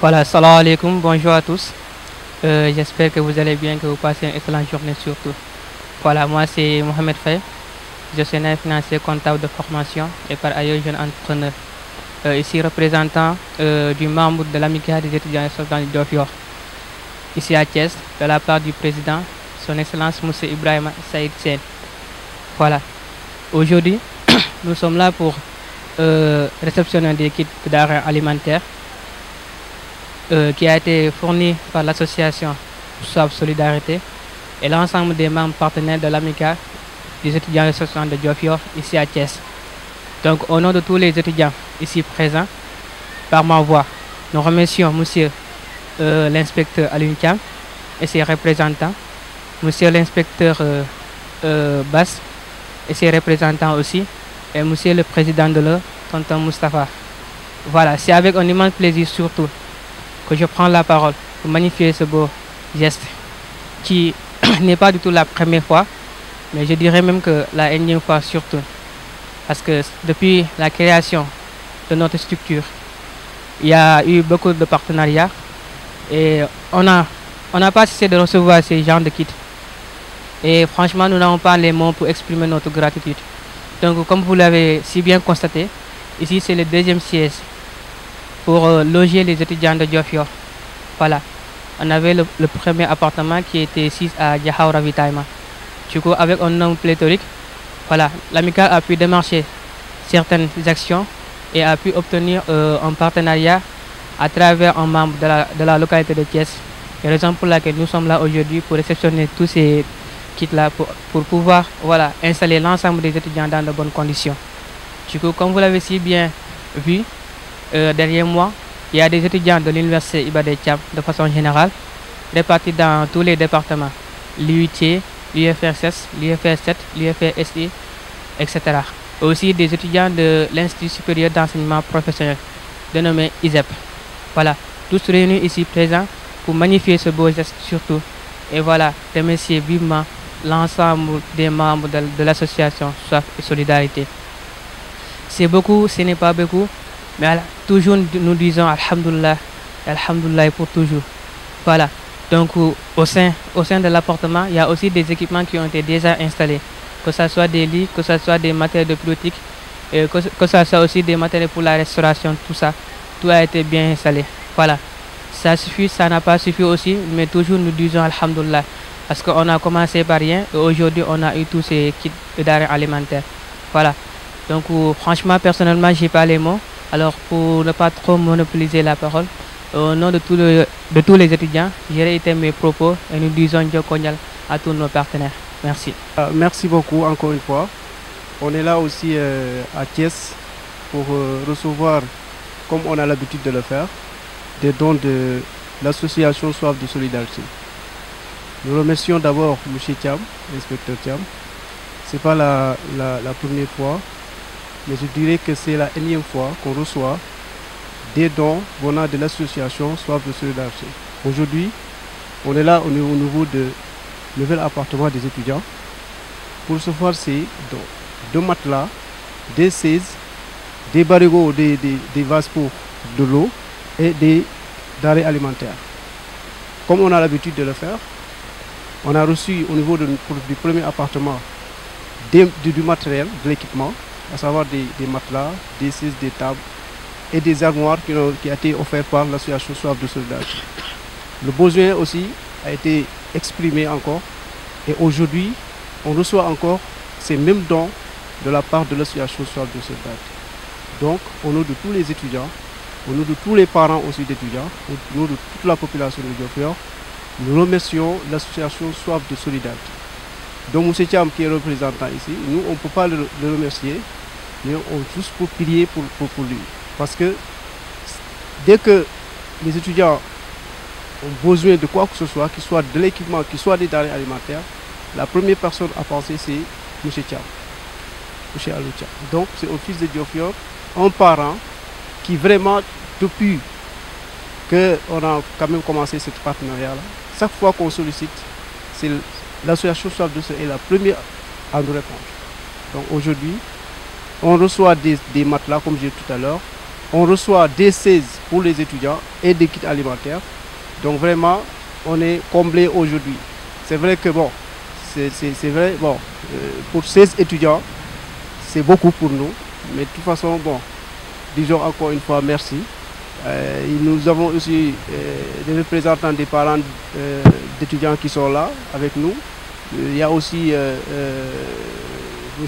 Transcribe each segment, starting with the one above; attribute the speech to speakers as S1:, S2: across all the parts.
S1: Voilà, salam alaikum, bonjour à tous. J'espère que vous allez bien, que vous passez une excellente journée surtout. Voilà, moi c'est Mohamed Faye, gestionnaire financier comptable de formation et par ailleurs jeune entrepreneur. Ici représentant du membre de l'amicale des étudiants et sortants du Diofior, ici à Thiès, de la part du président, son excellence M. Ibrahim Saïd Sen. Voilà, aujourd'hui, nous sommes là pour réceptionner des kits d'arrêt alimentaire qui a été fourni par l'association SOAV Solidarité et l'ensemble des membres partenaires de l'amicale des étudiants et sortants de Diofior ici à Thiès. Donc au nom de tous les étudiants ici présents, par ma voix, nous remercions monsieur l'inspecteur Alioune Thiam et ses représentants, monsieur l'inspecteur Bass et ses représentants aussi, et monsieur le président de l'E, tonton Moustapha. Voilà, c'est avec un immense plaisir surtout que je prends la parole pour magnifier ce beau geste qui n'est pas du tout la première fois, mais je dirais même que la énième fois surtout. Parce que depuis la création de notre structure, il y a eu beaucoup de partenariats et on n'a pas cessé de recevoir ces genres de kits. Et franchement, nous n'avons pas les mots pour exprimer notre gratitude. Donc, comme vous l'avez si bien constaté, ici c'est le deuxième siège pour loger les étudiants de Diofior. Voilà, on avait le premier appartement qui était ici à Diakhao Ravitaillement. Du coup, avec un nombre pléthorique, voilà, l'amicale a pu démarcher certaines actions et a pu obtenir un partenariat à travers un membre de la localité de Thiès. Et raison pour laquelle nous sommes là aujourd'hui pour réceptionner tous ces kits-là pour pouvoir installer l'ensemble des étudiants dans de bonnes conditions. Du coup, comme vous l'avez si bien vu, derrière moi, il y a des étudiants de l'université Iba Der Thiam de façon générale, répartis dans tous les départements, l'UIT, l'UFR6, l'UFR7, l'UFR-SI, etc. Aussi des étudiants de l'Institut supérieur d'enseignement professionnel, dénommé ISEP. Voilà, tous réunis ici présents pour magnifier ce beau geste surtout. Et voilà, remercier vivement l'ensemble des membres de l'association SOAV et Solidarité. C'est beaucoup, ce n'est pas beaucoup, mais toujours nous disons Alhamdulillah, Alhamdulillah pour toujours. Voilà, donc au sein de l'appartement, il y a aussi des équipements qui ont été déjà installés, que ce soit des lits, que ce soit des matériels de bureautique, que ce soit aussi des matériels pour la restauration, tout ça, tout a été bien installé. Voilà, ça suffit, ça n'a pas suffi aussi, mais toujours nous disons Alhamdulillah, parce qu'on a commencé par rien et aujourd'hui on a eu tous ces kits d'arrêt alimentaire. Voilà, donc franchement, personnellement, j'ai pas les mots. Alors pour ne pas trop monopoliser la parole, au nom de tous les étudiants, j'ai réitéré mes propos et nous disons Djokonyal à tous nos partenaires. Merci.
S2: Merci beaucoup encore une fois. On est là aussi à Thiès pour recevoir, comme on a l'habitude de le faire, des dons de l'association SOAV de Solidarité. Nous remercions d'abord M. Thiam, l'inspecteur Thiam. Ce n'est pas la première fois, mais je dirais que c'est la énième fois qu'on reçoit des dons venant de l'association SOAV de Solidarité. Aujourd'hui, on est là au niveau de nouvel appartement des étudiants pour recevoir ces dons. 2 matelas, des 16, des barigots, des vases pour de l'eau et des denrées alimentaires. Comme on a l'habitude de le faire, on a reçu au niveau du premier appartement du matériel, de l'équipement, à savoir des matelas, des 16, des tables et des armoires qui ont été offerts par l'association SOAV de Solidarité. Le besoin aussi a été exprimé encore et aujourd'hui on reçoit encore ces mêmes dons de la part de l'association SOAV de Solidarité. Donc au nom de tous les étudiants, au nom de tous les parents aussi d'étudiants, au nom de toute la population de Diofior, nous remercions l'association SOAV de Solidarité. Donc M. Thiam qui est représentant ici, nous on ne peut pas le remercier, mais on juste pour prier pour lui. Parce que dès que les étudiants ont besoin de quoi que ce soit, qu'il soit de l'équipement, qu'il soit des denrées alimentaires, la première personne à penser c'est M. Thiam, M. Alioune Thiam. Donc c'est au fils de Diofior, un parent qui vraiment, depuis qu'on a quand même commencé ce partenariat-là, chaque fois qu'on sollicite, c'est l'association SOAV de Solidarité est la première à nous répondre. Donc aujourd'hui, on reçoit des matelas comme j'ai dit tout à l'heure, on reçoit des 16 pour les étudiants et des kits alimentaires. Donc vraiment, on est comblé aujourd'hui. C'est vrai que bon, c'est vrai, bon, pour 16 étudiants, c'est beaucoup pour nous. Mais de toute façon, bon, disons encore une fois merci. Nous avons aussi des représentants des parents d'étudiants qui sont là avec nous. Il y a aussi M.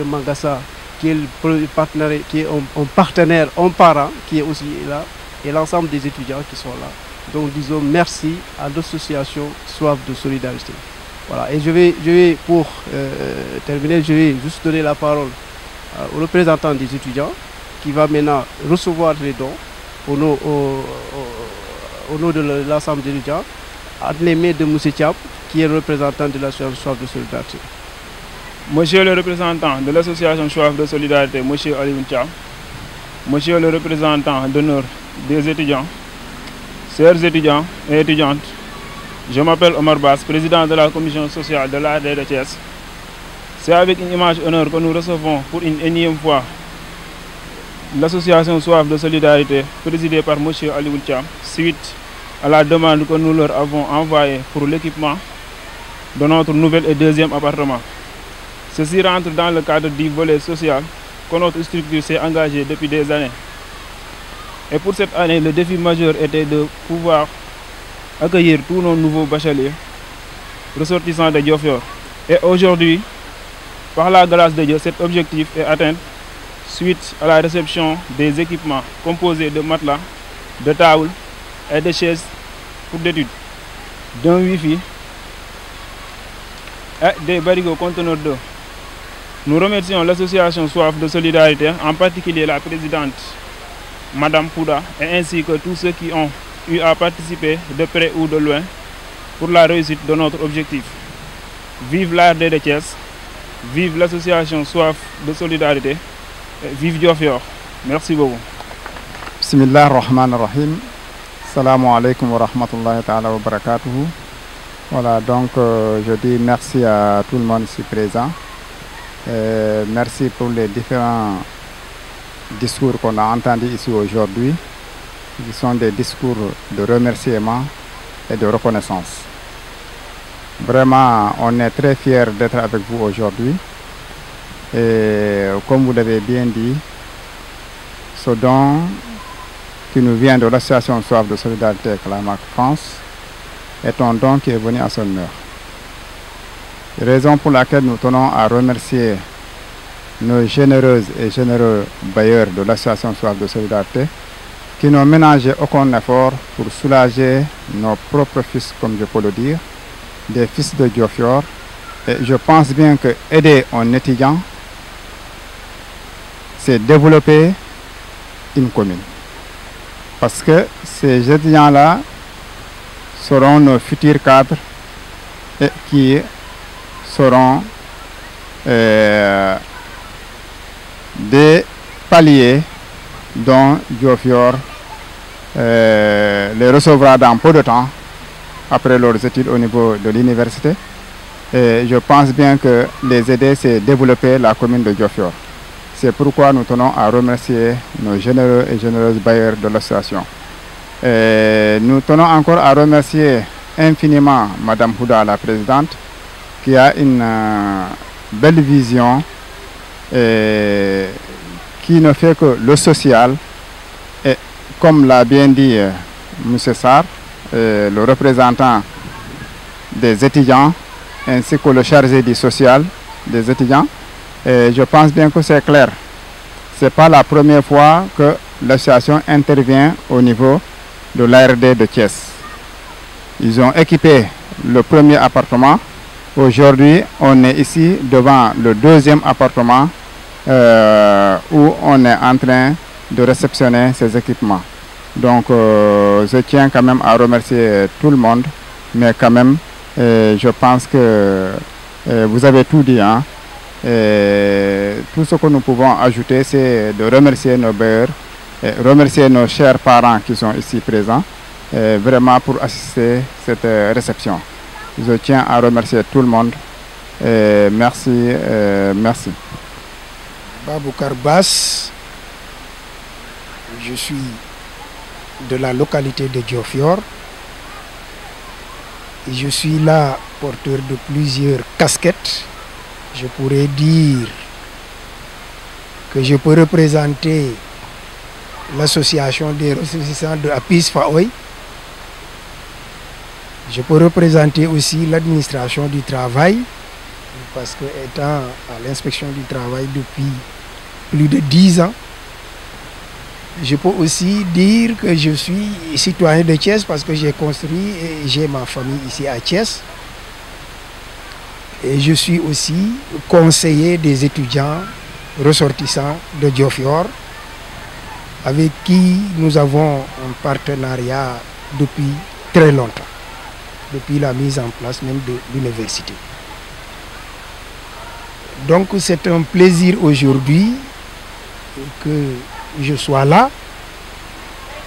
S2: Mangassa, qui est le partenaire, qui est un partenaire, un parent, qui est aussi là, et l'ensemble des étudiants qui sont là. Donc disons merci à l'association Soif de Solidarité. Voilà, et je vais pour terminer, je vais juste donner la parole au représentant des étudiants qui va maintenant recevoir les dons au nom de l'ensemble des étudiants, entre les mains de M. Thiam, qui est le représentant de l'association Soif de Solidarité.
S3: Monsieur le représentant de l'association Soif de Solidarité, M. Olivier Thiam, Monsieur le représentant d'honneur des étudiants, chers étudiants et étudiantes, je m'appelle Omar Bass, président de la commission sociale de l'ARD de Thiès. C'est avec une image honneur que nous recevons pour une énième fois l'association Soif de Solidarité, présidée par M. Olivier Thiam, suite à la demande que nous leur avons envoyée pour l'équipement de notre nouvel et deuxième appartement. Ceci rentre dans le cadre du volet social que notre structure s'est engagée depuis des années. Et pour cette année, le défi majeur était de pouvoir accueillir tous nos nouveaux bacheliers ressortissants de Diofior. Et aujourd'hui, par la grâce de Dieu, cet objectif est atteint suite à la réception des équipements composés de matelas, de tables et de chaises pour d'études, d'un Wi-Fi et des barigots conteneurs d'eau. Nous remercions l'association Soif de Solidarité, en particulier la présidente, Madame Pouda, et ainsi que tous ceux qui ont eu à participer de près ou de loin pour la réussite de notre objectif. Vive l'ARD de Thiès, vive l'association Soif de Solidarité, et vive Diofior. Merci beaucoup.
S4: Bismillah ar-Rahman ar-Rahim. Assalamu alaikum wa rahmatullahi ta'ala wa barakatuhu. Voilà, donc je dis merci à tout le monde ici présent. Merci pour les différents discours qu'on a entendus ici aujourd'hui, qui sont des discours de remerciement et de reconnaissance. Vraiment, on est très fiers d'être avec vous aujourd'hui. Et comme vous l'avez bien dit, ce don qui nous vient de l'association Soif de Solidarité Clamac France est un don qui est venu à son heure. Raison pour laquelle nous tenons à remercier nos généreuses et généreux bailleurs de l'association Soif de Solidarité qui n'ont ménagé aucun effort pour soulager nos propres fils, comme je peux le dire, des fils de Diofior. Et je pense bien que aider un étudiant, c'est développer une commune. Parce que ces étudiants-là seront nos futurs cadres et qui seront des paliers dont Diofior les recevra dans peu de temps après leurs études au niveau de l'université. Et je pense bien que les aider, c'est développer la commune de Diofior. C'est pourquoi nous tenons à remercier nos généreux et généreuses bailleurs de l'association. Nous tenons encore à remercier infiniment Madame Pouda, la présidente, qui a une belle vision et qui ne fait que le social. Et comme l'a bien dit M. Sarr, le représentant des étudiants, ainsi que le chargé du social des étudiants, et je pense bien que c'est clair. Ce n'est pas la première fois que l'association intervient au niveau de l'ARD de Thiès. Ils ont équipé le premier appartement. Aujourd'hui, on est ici devant le deuxième appartement où on est en train de réceptionner ces équipements. Donc, je tiens quand même à remercier tout le monde, mais quand même, je pense que vous avez tout dit. Hein? Et tout ce que nous pouvons ajouter, c'est de remercier nos bailleurs, et remercier nos chers parents qui sont ici présents, vraiment pour assister à cette réception. Je tiens à remercier tout le monde. Merci, merci.
S5: Baboukar Bass, je suis de la localité de Diofior. Et je suis là porteur de plusieurs casquettes. Je pourrais dire que je peux représenter l'association des ressortissants de Apis Faoy. Je peux représenter aussi l'administration du travail, parce que étant à l'inspection du travail depuis plus de 10 ans, je peux aussi dire que je suis citoyen de Thiès parce que j'ai construit et j'ai ma famille ici à Thiès. Et je suis aussi conseiller des étudiants ressortissants de Diofior, avec qui nous avons un partenariat depuis très longtemps, depuis la mise en place même de l'université. Donc c'est un plaisir aujourd'hui que je sois là,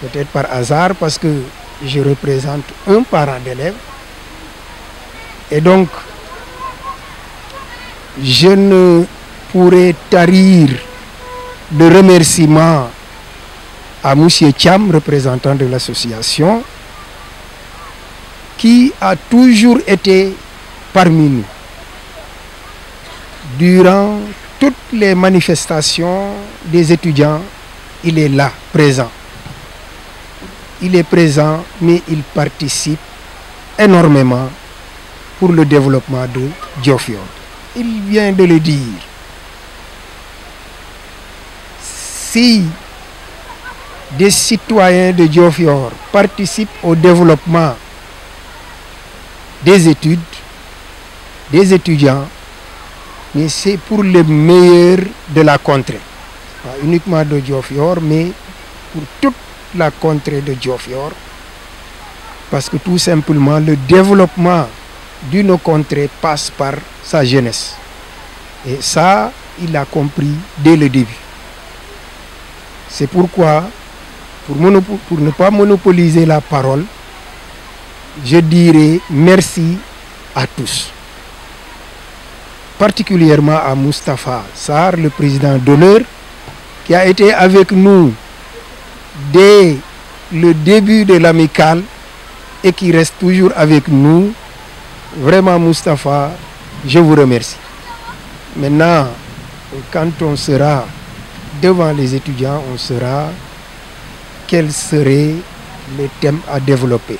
S5: peut-être par hasard parce que je représente un parent d'élève. Et donc, je ne pourrais tarir de remerciements à M. Thiam, représentant de l'association, qui a toujours été parmi nous. Durant toutes les manifestations des étudiants, il est là, présent. Il est présent, mais il participe énormément pour le développement de Diofior. Il vient de le dire. Si des citoyens de Diofior participent au développement des études, des étudiants, mais c'est pour le meilleur de la contrée. Pas uniquement de Diofior, mais pour toute la contrée de Diofior. Parce que tout simplement, le développement d'une contrée passe par sa jeunesse. Et ça, il a compris dès le début. C'est pourquoi, pour ne pas monopoliser la parole, je dirais merci à tous. Particulièrement à Moustapha Sarr, le président d'honneur, qui a été avec nous dès le début de l'amicale et qui reste toujours avec nous. Vraiment, Moustapha, je vous remercie. Maintenant, quand on sera devant les étudiants, on saura quels seraient les thèmes à développer.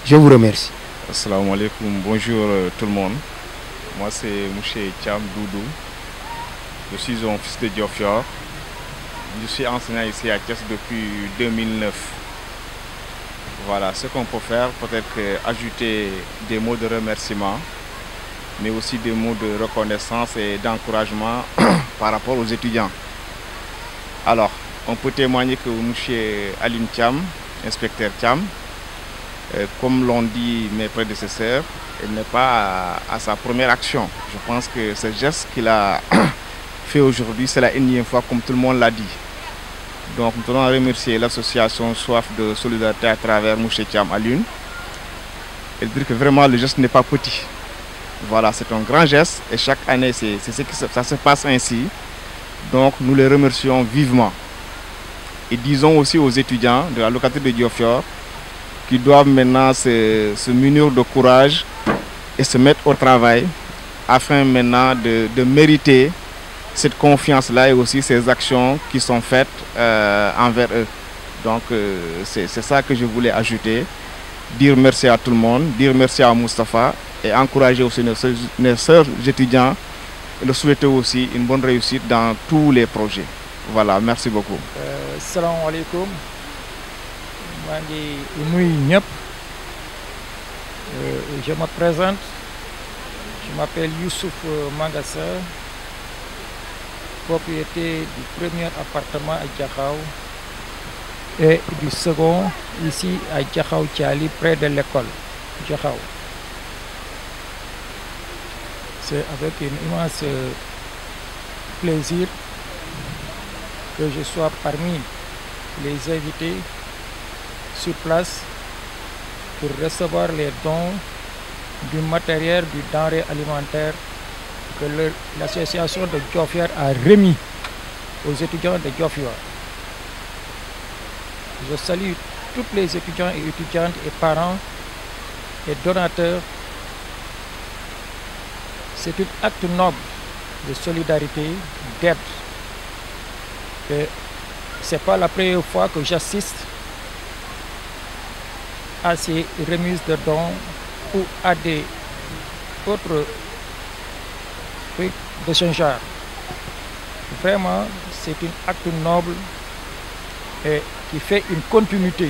S5: Je vous remercie.
S6: Assalamu alaikum, bonjour tout le monde. Moi c'est M. Thiam Doudou. Je suis un fils de Diofior. Je suis enseignant ici à Thiès depuis 2009. Voilà, ce qu'on peut faire, peut-être ajouter des mots de remerciement, mais aussi des mots de reconnaissance et d'encouragement par rapport aux étudiants. Alors, on peut témoigner que M. Aline Thiam, inspecteur Thiam, comme l'ont dit mes prédécesseurs, il n'est pas à sa première action. Je pense que ce geste qu'il a fait aujourd'hui, c'est la énième fois, comme tout le monde l'a dit. Donc nous tenons à remercier l'association Soif de Solidarité à travers M. Thiam Alune et dire que vraiment le geste n'est pas petit. Voilà, c'est un grand geste et chaque année ça se passe ainsi. Donc nous les remercions vivement. Et disons aussi aux étudiants de la localité de Diofior qui doivent maintenant se munir de courage et se mettre au travail afin maintenant de mériter cette confiance-là et aussi ces actions qui sont faites envers eux. Donc c'est ça que je voulais ajouter. Dire merci à tout le monde, dire merci à Moustapha et encourager aussi nos sœurs étudiants et leur souhaiter aussi une bonne réussite dans tous les projets. Voilà, merci beaucoup.
S7: Salam alaikum. Je me présente. Je m'appelle Youssouf Mangassa, propriétaire du premier appartement à Diakhao et du second ici à Diakhao Thiali, près de l'école Diakhao. C'est avec un immense plaisir que je sois parmi les invités sur place pour recevoir les dons du matériel, du denrée alimentaire que l'association de Diofior a remis aux étudiants de Diofior. Je salue tous les étudiants et étudiantes et parents et donateurs. C'est un acte noble de solidarité, d'aide. Ce n'est pas la première fois que j'assiste à ces remises de dons ou à des autres trucs de ce genre. Vraiment, c'est un acte noble et qui fait une continuité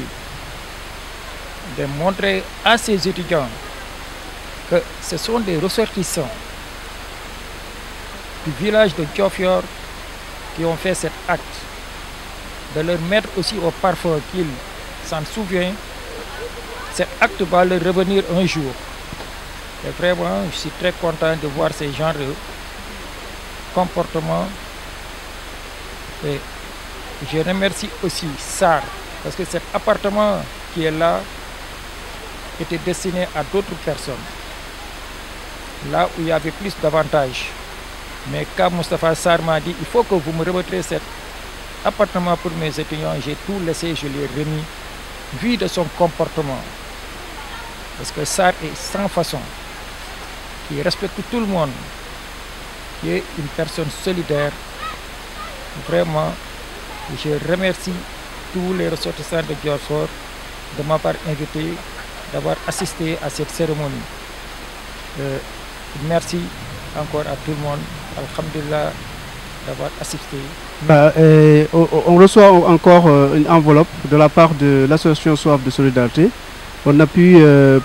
S7: de montrer à ces étudiants que ce sont des ressortissants du village de Diofior qui ont fait cet acte, de leur mettre aussi au parfum qu'ils s'en souviennent. Cet acte va leur revenir un jour. Et vraiment, je suis très content de voir ces genres de comportements. Et je remercie aussi SAR, parce que cet appartement qui est là était destiné à d'autres personnes, là où il y avait plus d'avantages. Mais quand Moustapha Sarr m'a dit, il faut que vous me remettrez cet appartement pour mes étudiants, j'ai tout laissé, je lui ai remis, vu de son comportement. Parce que Sarr est sans façon, qui respecte tout le monde, qui est une personne solidaire. Vraiment, je remercie tous les ressortissants de Diofior de m'avoir invité, d'avoir assisté à cette cérémonie. Merci encore à tout le monde. Alhamdulillah d'avoir assisté.
S2: On reçoit encore une enveloppe de la part de l'association Soif de Solidarité. On appuie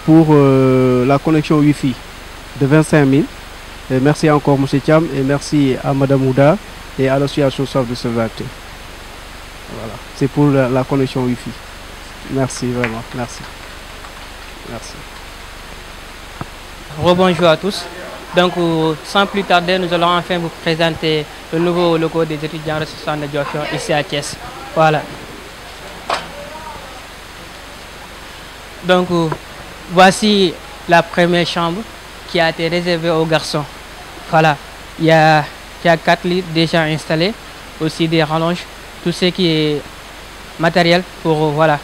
S2: pour la connexion Wi-Fi de 25 000. Et merci encore M. Thiam et merci à Mme Ouda et à l'association Soif de Solidarité. Voilà, c'est pour la connexion Wi-Fi. Merci vraiment, merci. Merci.
S1: Rebonjour à tous. Donc, sans plus tarder, nous allons enfin vous présenter le nouveau logo des étudiants ressortissants de Diofior ici à Thiès. Voilà. Donc, voici la première chambre qui a été réservée aux garçons. Voilà. Il y a 4 lits déjà installés, aussi des rallonges, tout ce qui est matériel pour, voilà,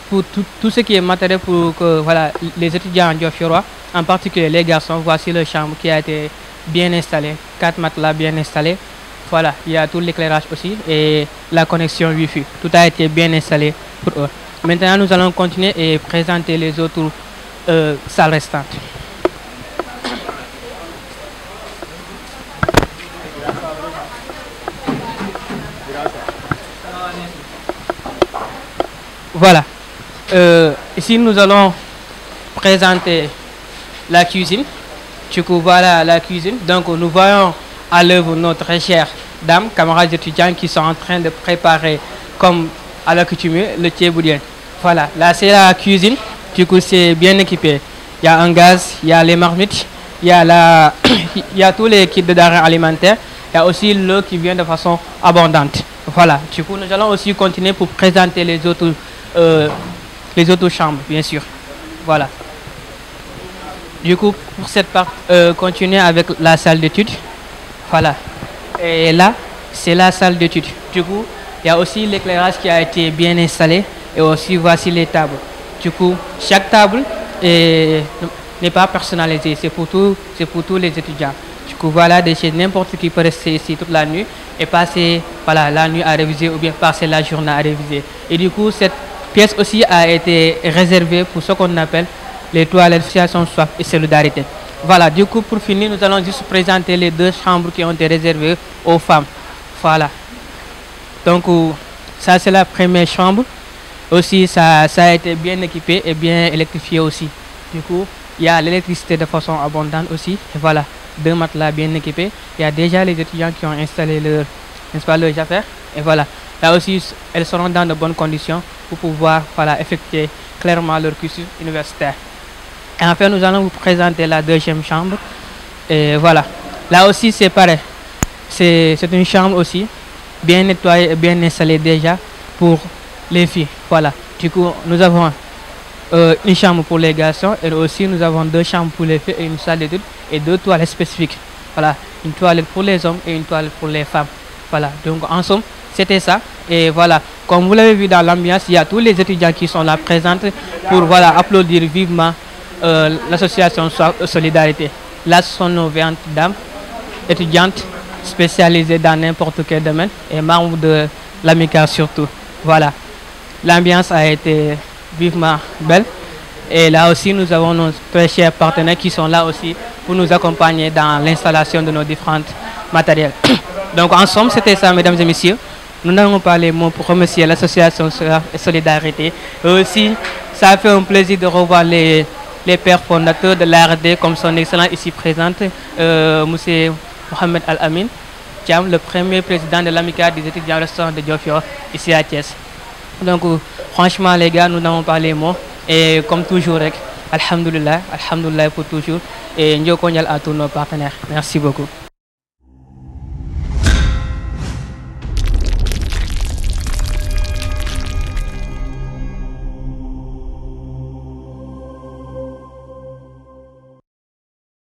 S1: pour tout ce qui est matériel pour que voilà, les étudiants diofiorois, en particulier les garçons, voici leur chambre qui a été bien installée, 4 matelas bien installés. Voilà, il y a tout l'éclairage aussi et la connexion Wi-Fi. Tout a été bien installé pour eux. Maintenant, nous allons continuer et présenter les autres salles restantes. Voilà. Ici, nous allons présenter la cuisine. Du coup, voilà la cuisine. Donc, nous voyons à l'œuvre notre très chère dame, camarades étudiants qui sont en train de préparer, comme à l'accoutumée, le thieboudien. Voilà, là, c'est la cuisine. Du coup, c'est bien équipé. Il y a un gaz, il y a les marmites, il y a, il y a tous les kits de denrées alimentaires. Il y a aussi l'eau qui vient de façon abondante. Voilà, du coup, nous allons aussi continuer pour présenter les autres chambres, bien sûr. Voilà. Du coup, pour cette partie, continuer avec la salle d'études. Voilà. Et là, c'est la salle d'études. Du coup, il y a aussi l'éclairage qui a été bien installé. Et aussi, voici les tables. Du coup, chaque table n'est pas personnalisée. C'est pour tous les étudiants. Du coup, voilà, n'importe qui peut rester ici toute la nuit et passer voilà, la nuit à réviser ou bien passer la journée à réviser. Et du coup, cette pièce aussi a été réservée pour ce qu'on appelle les toilettes Association Soif et Solidarité. Voilà, du coup, pour finir, nous allons juste présenter les 2 chambres qui ont été réservées aux femmes. Voilà. Donc, ça, c'est la première chambre. Aussi, ça a été bien équipé et bien électrifié aussi. Du coup, il y a l'électricité de façon abondante aussi. Et voilà, 2 matelas bien équipés. Il y a déjà les étudiants qui ont installé leurs affaires. Et voilà, là aussi, elles seront dans de bonnes conditions pour pouvoir voilà, effectuer clairement leur cursus universitaire. Et enfin, nous allons vous présenter la 2e chambre. Et voilà, là aussi, c'est pareil. C'est une chambre aussi, bien nettoyée et bien installée déjà pour les filles. Voilà, du coup, nous avons une chambre pour les garçons et aussi nous avons 2 chambres pour les filles et une salle d'études et 2 toilettes spécifiques. Voilà, une toilette pour les hommes et une toilette pour les femmes. Voilà, donc en somme, c'était ça. Et voilà, comme vous l'avez vu dans l'ambiance, il y a tous les étudiants qui sont là présents pour voilà, applaudir vivement l'association Solidarité. Là, ce sont nos 20 dames étudiantes spécialisées dans n'importe quel domaine et membres de l'amicale surtout. Voilà, l'ambiance a été vivement belle. Et là aussi, nous avons nos très chers partenaires qui sont là aussi pour nous accompagner dans l'installation de nos différents matériels. Donc, en somme, c'était ça, mesdames et messieurs. Nous n'avons pas les mots pour remercier l'association Solidarité. Et aussi, ça a fait un plaisir de revoir les pères fondateurs de l'ARD, comme son excellence ici présente, M. Mohamed Al-Amin, le premier président de l'amicale des étudiants restaurants de Diofior, ici à Thiès. Donc, franchement, les gars, nous n'avons pas les mots. Et comme toujours, alhamdoulilah pour toujours. Et nous à tous nos partenaires. Merci beaucoup.